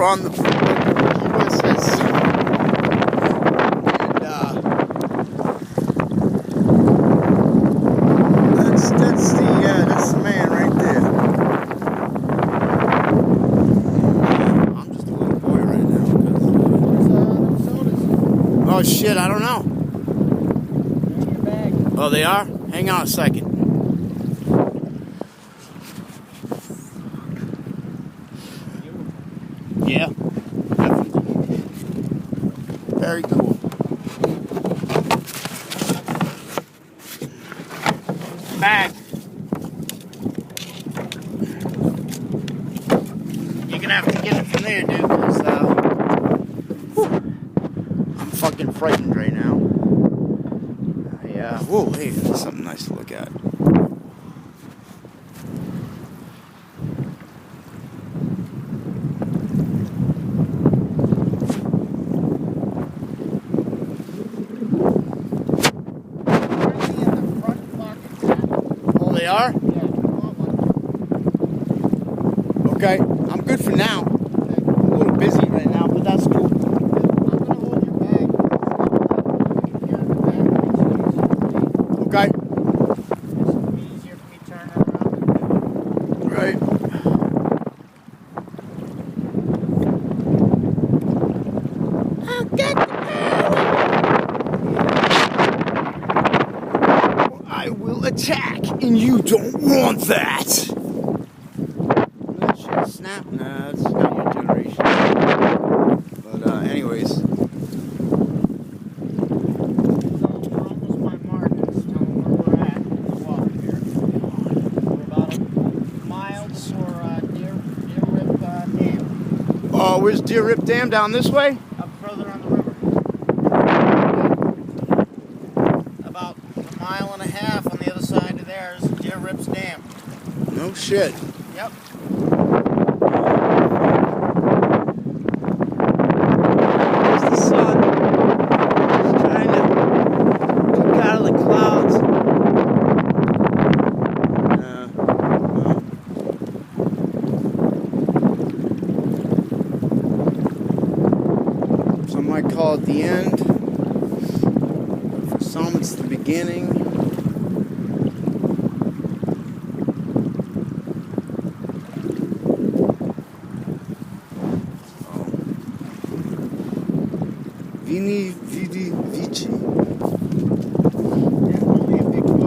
we're on the USS. And that's the man right there. I'm just a little boy right now. Oh shit, I don't know. Oh, they are? Hang on a second. Yeah. Very cool. Bag. You're gonna have to get it from there, dude, because I'm fucking frightened right now. Whoa, hey, there's something nice to look at. Oh, they are? Yeah, okay, I'm good for now. I'm a little busy right now, but that's cool. I'm gonna hold your bag. Okay. This will be easier for me to turn around. Right. I'll get the power. I will attack, and you don't want that. That should snap. Nah, that's not your generation. But anyways. So we're almost by Marcus. Tell them where we're at. We'll walk here. We're about a mile before Deer Rip Dam. Oh, where's Deer Rip Dam? Down this way? Up further on the river. About a mile and a half on the other side of there is Deer Rip's Dam. No shit. Yep. There's the sun. It's trying to look out of the clouds. Some might call it the end. For some, it's the beginning.